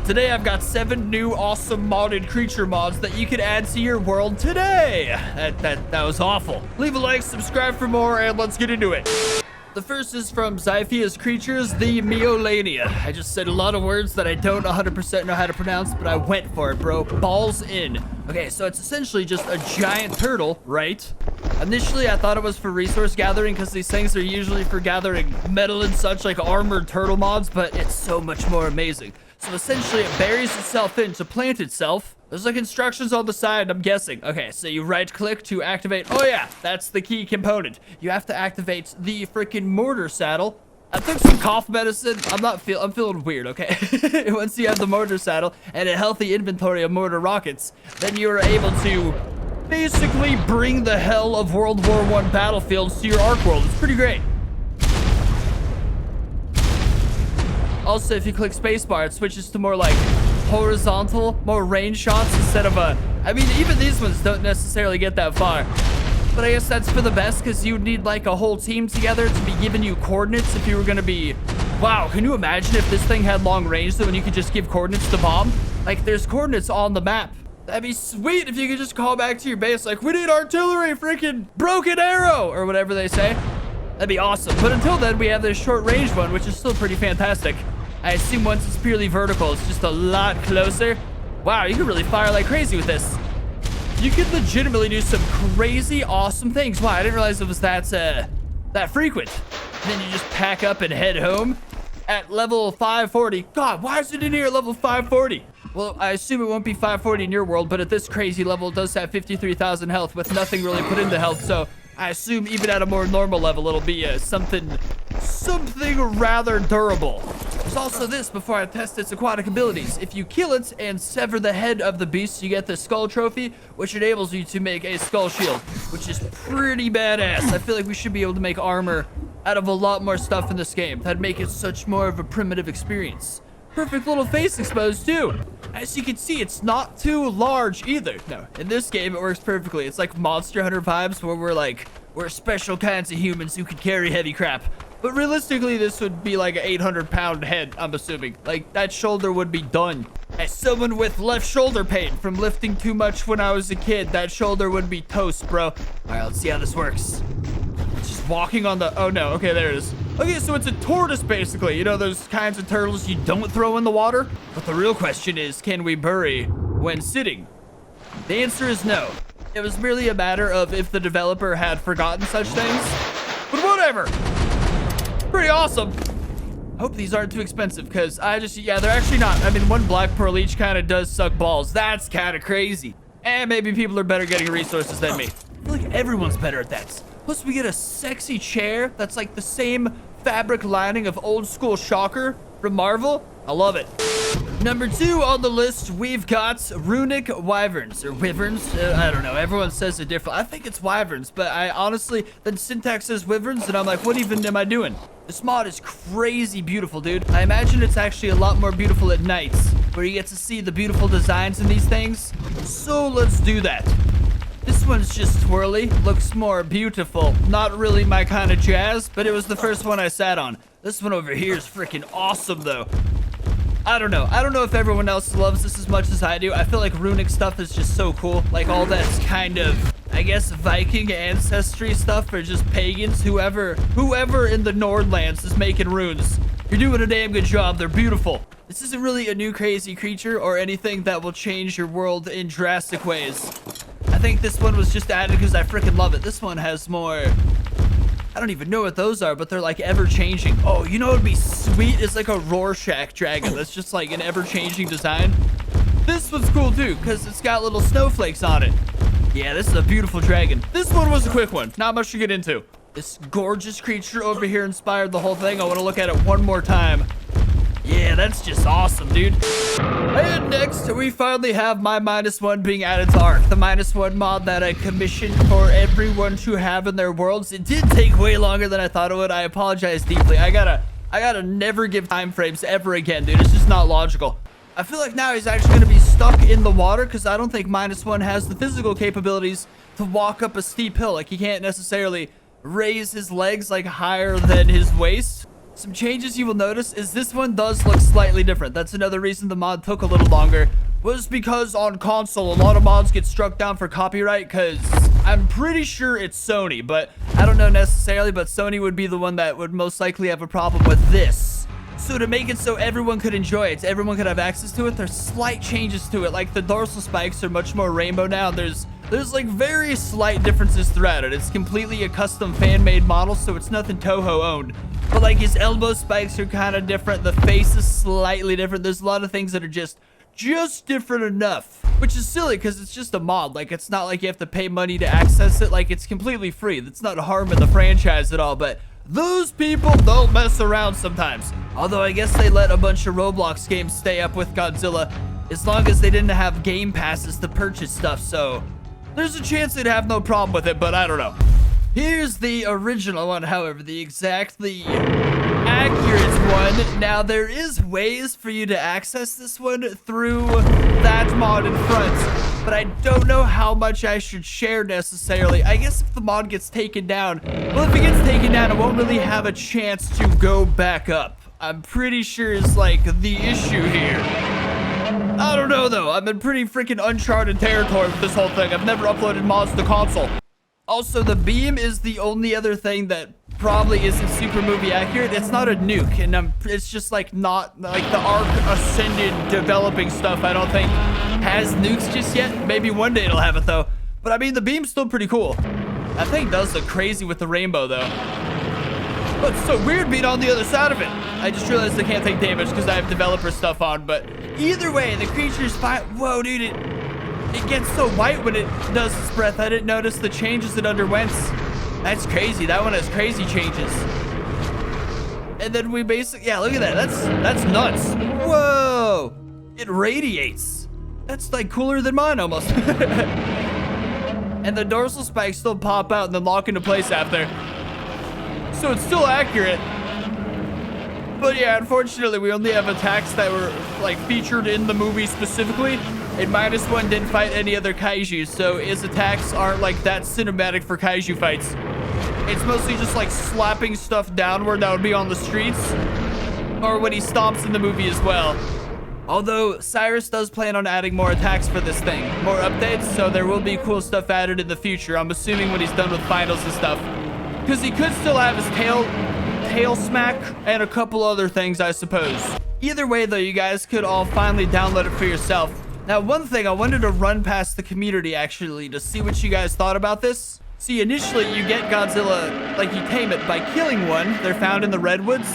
Today I've got 7 new awesome modded creature mods that you can add to your world today. That was awful. Leave a like, subscribe for more, and let's get into it. The first is from Xyphias creatures, the Meiolania. I just said a lot of words that I don't 100% know how to pronounce, but I went for it, bro. Balls in. Okay, so it's essentially just a giant turtle, right? Initially, I thought it was for resource gathering because these things are usually for gathering metal and such, like armored turtle mods, but it's so much more amazing. So essentially, it buries itself in to plant itself. There's like instructions on the side, I'm guessing. Okay, so you right click to activate. Oh yeah, that's the key component. You have to activate the freaking mortar saddle. I took some cough medicine. I'm feeling weird, okay? Once you have the mortar saddle and a healthy inventory of mortar rockets, then you're able to basically bring the hell of World War I battlefields to your Ark world. It's pretty great. Also, if you click spacebar, it switches to more like horizontal, more range shots instead of I mean, even these ones don't necessarily get that far. But I guess that's for the best because you'd need like a whole team together to be giving you coordinates if you were going to be... Wow, can you imagine if this thing had long range though and you could just give coordinates to bomb? Like, there's coordinates on the map. That'd be sweet if you could just call back to your base like, we need artillery, freaking broken arrow, or whatever they say. That'd be awesome. But until then, we have this short range one, which is still pretty fantastic. I assume once it's purely vertical, it's just a lot closer. Wow, you can really fire like crazy with this. You could legitimately do some crazy, awesome things. Wow, I didn't realize it was that frequent. And then you just pack up and head home at level 540. God, why is it in here at level 540? Well, I assume it won't be 540 in your world, but at this crazy level, it does have 53,000 health with nothing really put into health. So I assume even at a more normal level, it'll be something rather durable. There's also this before I test its aquatic abilities. If you kill it and sever the head of the beast, you get the skull trophy, which enables you to make a skull shield, which is pretty badass. I feel like we should be able to make armor out of a lot more stuff in this game. That'd make it such more of a primitive experience. Perfect little face exposed too. As you can see, it's not too large either. No, in this game, it works perfectly. It's like Monster Hunter vibes where we're special kinds of humans who can carry heavy crap. But realistically, this would be like an 800-pound head, I'm assuming. Like, that shoulder would be done. As someone with left shoulder pain from lifting too much when I was a kid, that shoulder would be toast, bro. All right, let's see how this works. It's just walking on the... Oh, no. Okay, there it is. Okay, so it's a tortoise, basically. You know, those kinds of turtles you don't throw in the water? But the real question is, can we bury when sitting? The answer is no. It was merely a matter of if the developer had forgotten such things. But whatever. Pretty awesome. Hope these aren't too expensive because yeah, they're actually not. I mean, one black pearl each kind of does suck balls. That's kind of crazy. And maybe people are better getting resources than me. I feel like everyone's better at that. Plus, we get a sexy chair that's like the same fabric lining of old school Shocker from Marvel. I love it. Number 2 on the list, we've got Runic Wyverns, or Wyverns. I don't know. Everyone says it different. I think it's Wyverns, but I honestly, the syntax says Wyverns, and I'm like, what even am I doing? This mod is crazy beautiful, dude. I imagine it's actually a lot more beautiful at nights, where you get to see the beautiful designs in these things. So let's do that. This one's just twirly, looks more beautiful. Not really my kind of jazz, but it was the first one I sat on. This one over here is freaking awesome, though. I don't know. I don't know if everyone else loves this as much as I do. I feel like runic stuff is just so cool. Like all that's kind of, I guess, Viking ancestry stuff for just pagans. Whoever in the Nordlands is making runes. You're doing a damn good job. They're beautiful. This isn't really a new crazy creature or anything that will change your world in drastic ways. I think this one was just added because I freaking love it. This one has more... I don't even know what those are, but they're like ever-changing. Oh, you know what would be sweet? It's like a Rorschach dragon that's just like an ever-changing design. This one's cool too, because it's got little snowflakes on it. Yeah, this is a beautiful dragon. This one was a quick one. Not much to get into. This gorgeous creature over here inspired the whole thing. I want to look at it one more time. Yeah, that's just awesome, dude. And next, we finally have my -1 being added to Ark. The -1 mod that I commissioned for everyone to have in their worlds. It did take way longer than I thought it would. I apologize deeply. I gotta never give time frames ever again, dude. It's just not logical. I feel like now he's actually gonna be stuck in the water because I don't think -1 has the physical capabilities to walk up a steep hill. Like, he can't necessarily raise his legs like higher than his waist. Some changes you will notice is this one does look slightly different. That's another reason the mod took a little longer, was because on console, a lot of mods get struck down for copyright because I'm pretty sure it's Sony, but I don't know necessarily, but Sony would be the one that would most likely have a problem with this. So to make it so everyone could enjoy it, everyone could have access to it, there's slight changes to it. Like the dorsal spikes are much more rainbow now. There's like very slight differences throughout it. It's completely a custom fan-made model, so it's nothing Toho owned. But like his elbow spikes are kind of different. The face is slightly different. There's a lot of things that are just different enough, which is silly because it's just a mod. Like, it's not like you have to pay money to access it. Like, it's completely free. That's not harming the franchise at all, but those people don't mess around sometimes. Although I guess they let a bunch of Roblox games stay up with Godzilla as long as they didn't have game passes to purchase stuff, so there's a chance they'd have no problem with it, but I don't know. Here's the original one, however, the exactly accurate one. Now, there is ways for you to access this one through that mod in front, but I don't know how much I should share necessarily. I guess if the mod gets taken down, well, if it gets taken down, it won't really have a chance to go back up. I'm pretty sure is like the issue here. I don't know though. I'm in pretty freaking uncharted territory with this whole thing. I've never uploaded mods to console. Also, the beam is the only other thing that probably isn't super movie accurate. It's not a nuke, and it's just like not like the Ascended developing stuff. I don't think has nukes just yet. Maybe one day it'll have it though. But I mean, the beam's still pretty cool. That thing does look crazy with the rainbow though. But it's so weird being on the other side of it. I just realized I can't take damage because I have developer stuff on. But either way, the creature's fine. Whoa, dude, it gets so white when it does its breath. I didn't notice the changes it underwent. That's crazy. That one has crazy changes. And then we basically, yeah, look at that. That's nuts. Whoa, it radiates. That's like cooler than mine almost. And the dorsal spikes still pop out and then lock into place after. So it's still accurate. But yeah, unfortunately, we only have attacks that were like featured in the movie specifically. And -1 didn't fight any other Kaijus, so his attacks aren't like that cinematic for Kaiju fights. It's mostly just like slapping stuff downward that would be on the streets, or when he stomps in the movie as well. Although Cyrus does plan on adding more attacks for this thing, more updates, so there will be cool stuff added in the future. I'm assuming when he's done with finals and stuff, because he could still have his tail smack and a couple other things, I suppose. Either way though, you guys could all finally download it for yourself. Now, one thing I wanted to run past the community actually to see what you guys thought about this. See, initially you get Godzilla, like you tame it by killing one. They're found in the redwoods,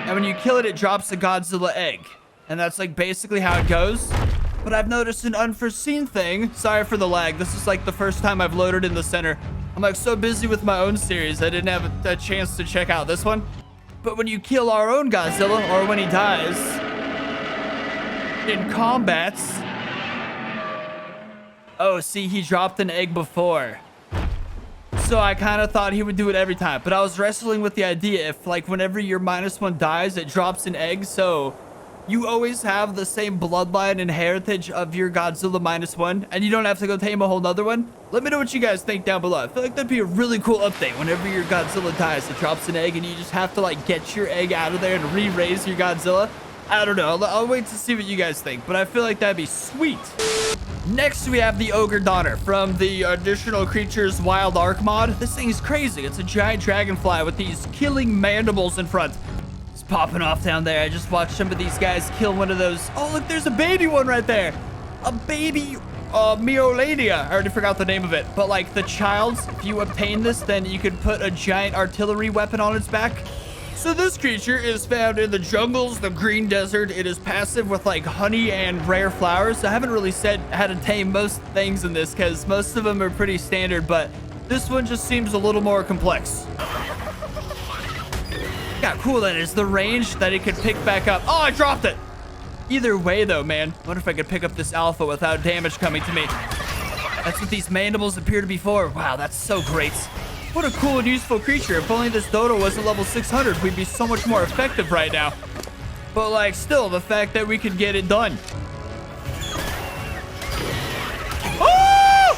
and when you kill it, it drops a Godzilla egg, and that's like basically how it goes. But I've noticed an unforeseen thing. Sorry for the lag. This is like the first time I've loaded in the center. I'm like so busy with my own series, I didn't have a chance to check out this one. But when you kill our own Godzilla, or when he dies in combats, oh, see, he dropped an egg before. So I kind of thought he would do it every time, but I was wrestling with the idea if like whenever your -1 dies, it drops an egg, so you always have the same bloodline and heritage of your Godzilla -1, and you don't have to go tame a whole nother one. Let me know what you guys think down below. I feel like that'd be a really cool update. Whenever your Godzilla dies, it drops an egg, and you just have to like get your egg out of there and re-raise your Godzilla. I don't know. I'll wait to see what you guys think, but I feel like that'd be sweet. Next, we have the Ogre Daughter from the Additional Creatures Wild Ark mod. This thing's crazy. It's a giant dragonfly with these killing mandibles in front. It's popping off down there. I just watched some of these guys kill one of those. Oh, look, there's a baby one right there. A baby Meiolania. I already forgot the name of it. But like the child's, if you obtain this, then you could put a giant artillery weapon on its back. So this creature is found in the jungles, the green desert. It is passive with like honey and rare flowers. I haven't really said how to tame most things in this because most of them are pretty standard, but this one just seems a little more complex. Yeah, cool that is. The range that it could pick back up. Oh, I dropped it. Either way though, man. I wonder if I could pick up this alpha without damage coming to me. That's what these mandibles appear to be for. Wow, that's so great. What a cool and useful creature. If only this dodo wasn't level 600, we'd be so much more effective right now. But like, still, the fact that we could get it done. Oh!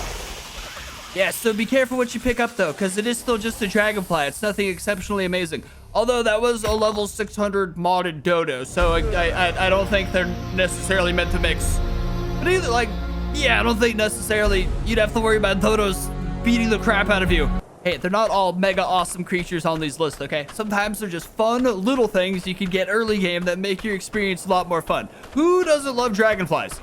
Yeah, so be careful what you pick up though, because it is still just a dragonfly. It's nothing exceptionally amazing. Although that was a level 600 modded dodo, so I don't think they're necessarily meant to mix. But either, like, yeah, I don't think necessarily you'd have to worry about dodos beating the crap out of you. Hey, they're not all mega awesome creatures on these lists, okay? Sometimes they're just fun little things you can get early game that make your experience a lot more fun. Who doesn't love dragonflies?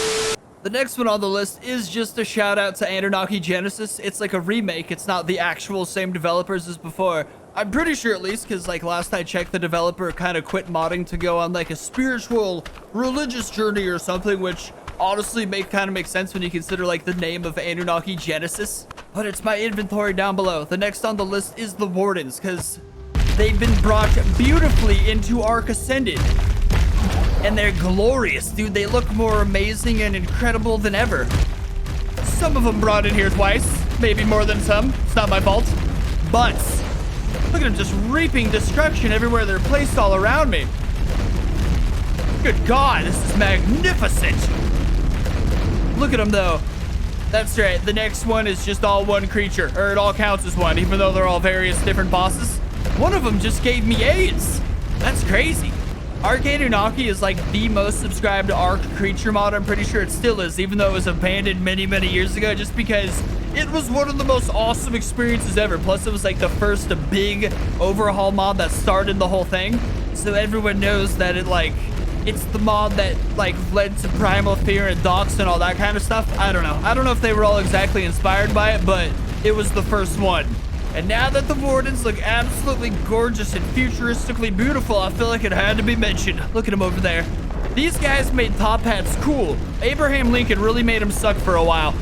The next one on the list is just a shout out to Annunaki Genesis. It's like a remake. It's not the actual same developers as before. I'm pretty sure, at least, because like last I checked, the developer kind of quit modding to go on like a spiritual religious journey or something, which honestly kind of makes sense when you consider like the name of Annunaki Genesis. But it's my inventory down below. The next on the list is the Wardens, because they've been brought beautifully into Arc Ascended. And they're glorious, dude. They look more amazing and incredible than ever. Some of them brought in here twice, maybe more than some. It's not my fault. But look at them just reaping destruction everywhere they're placed all around me. Good God, this is magnificent. Look at them though. That's right, the next one is just all one creature, or it all counts as one, even though they're all various different bosses. One of them just gave me AIDS. That's crazy. Arc Annunaki is like the most subscribed Arc creature mod. I'm pretty sure it still is, even though it was abandoned many years ago, just because it was one of the most awesome experiences ever. Plus, it was like the first big overhaul mod that started the whole thing. So everyone knows that it's the mod that like led to Primal Fear and Dox and all that kind of stuff. I don't know if they were all exactly inspired by it, but it was the first one. And now that the Wardens look absolutely gorgeous and futuristically beautiful, I feel like it had to be mentioned. Look at them over there. These guys made top hats cool. Abraham Lincoln really made them suck for a while.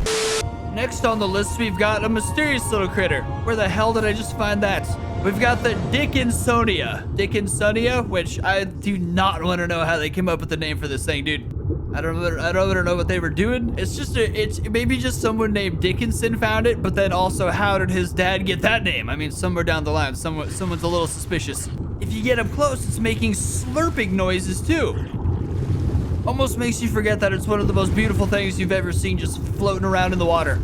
Next on the list, we've got a mysterious little critter. Where the hell did I just find that? We've got the Dickinsonia, which I do not want to know how they came up with the name for this thing, dude. I don't know what they were doing. It's maybe just someone named Dickinson found it, but then also how did his dad get that name? I mean, somewhere down the line, someone's a little suspicious. If you get up close, it's making slurping noises too. Almost makes you forget that it's one of the most beautiful things you've ever seen just floating around in the water.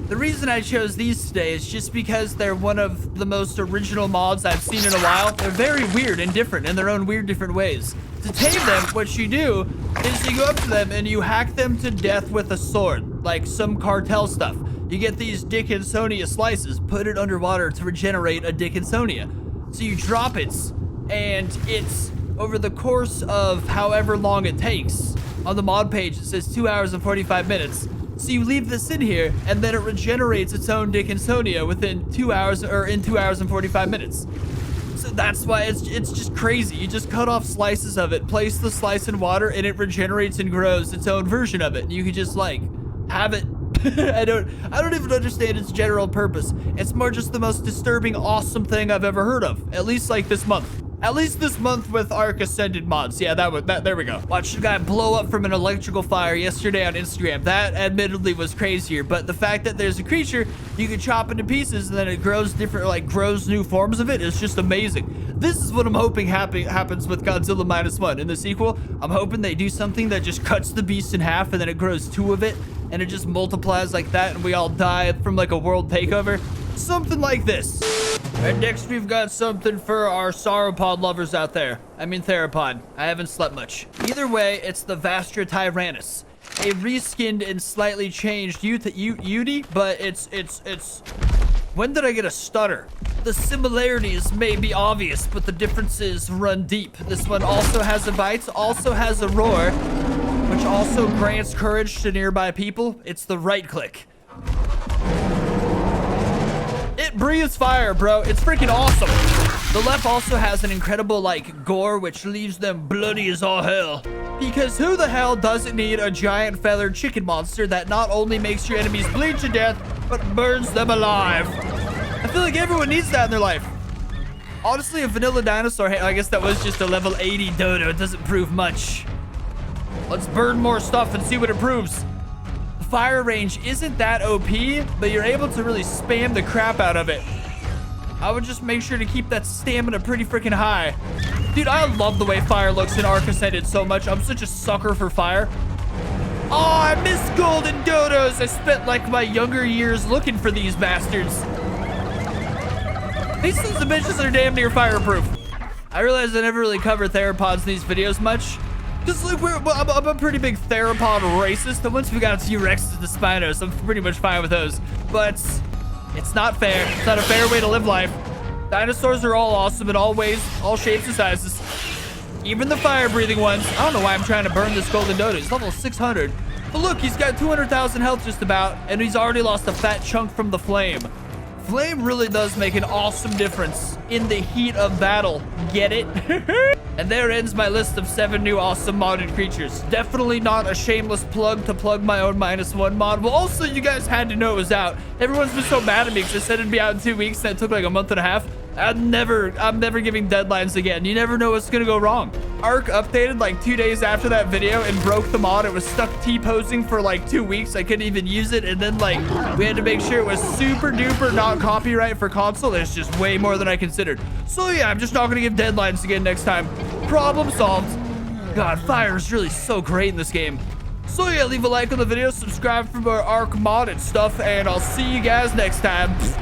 The reason I chose these today is just because they're one of the most original mods I've seen in a while. They're very weird and different in their own weird different ways. To tame them, what you do is you go up to them and you hack them to death with a sword, like some cartel stuff. You get these Dickinsonia slices, put it underwater to regenerate a Dickinsonia. So you drop it, and it's over the course of however long it takes. On the mod page, it says 2 hours and 45 minutes. So you leave this in here, and then it regenerates its own Dickinsonia within 2 hours, or in 2 hours and 45 minutes. So that's why it's just crazy. You just cut off slices of it, place the slice in water, and it regenerates and grows its own version of it. You can just like have it. I don't even understand its general purpose. It's more just the most disturbing, awesome thing I've ever heard of. At least like this month. At least this month with Arc Ascended mods. Yeah, there we go. Watched a guy blow up from an electrical fire yesterday on Instagram. That admittedly was crazier, but the fact that there's a creature you can chop into pieces and then it grows different, like grows new forms of it is just amazing. This is what I'm hoping happens with Godzilla -1 in the sequel. I'm hoping they do something that just cuts the beast in half and then it grows two of it and it just multiplies like that and we all die from like a world takeover. Something like this. And next we've got something for our sauropod lovers out there. I mean theropod. I haven't slept much. Either way, it's the Vastatyrannus. A reskinned and slightly changed Yudi, but it's... When did I get a stutter? The similarities may be obvious, but the differences run deep. This one also has a bite, also has a roar, which also grants courage to nearby people. It's the right click. It breathes fire, bro. It's freaking awesome. The left also has an incredible, like, gore, which leaves them bloody as all hell. Because who the hell doesn't need a giant feathered chicken monster that not only makes your enemies bleed to death, but burns them alive? I feel like everyone needs that in their life. Honestly, a vanilla dinosaur, I guess that was just a level 80 dodo. It doesn't prove much. Let's burn more stuff and see what it proves. Fire range isn't that OP, but you're able to really spam the crap out of it. I would just make sure to keep that stamina pretty freaking high. Dude, I love the way fire looks in Arc Ascended so much. I'm such a sucker for fire. Oh, I miss golden dodos. I spent like my younger years looking for these bastards. These sons of bitches are damn near fireproof. I realize I never really cover theropods in these videos much. Because look, I'm a pretty big theropod racist. And once we got T-Rexes and Spinos, I'm pretty much fine with those. But it's not fair. It's not a fair way to live life. Dinosaurs are all awesome in all ways, all shapes and sizes. Even the fire-breathing ones. I don't know why I'm trying to burn this golden dodo. He's level 600. But look, he's got 200,000 health just about, and he's already lost a fat chunk from the flame. Flame really does make an awesome difference in the heat of battle. Get it? And there ends my list of 7 new awesome modded creatures. Definitely not a shameless plug to plug my own -1 mod. Well, also, you guys had to know it was out. Everyone's been so mad at me because I said it'd be out in 2 weeks, and it took like a month and a half. I'm never giving deadlines again. You never know what's gonna go wrong. Arc updated like 2 days after that video and broke the mod. It was stuck T-posing for like 2 weeks. I couldn't even use it. And then like we had to make sure it was super duper not copyright for console. It's just way more than I considered. So yeah, I'm just not gonna give deadlines again next time. Problem solved. God, fire is really so great in this game. So yeah, leave a like on the video, subscribe for more Arc modded stuff, and I'll see you guys next time.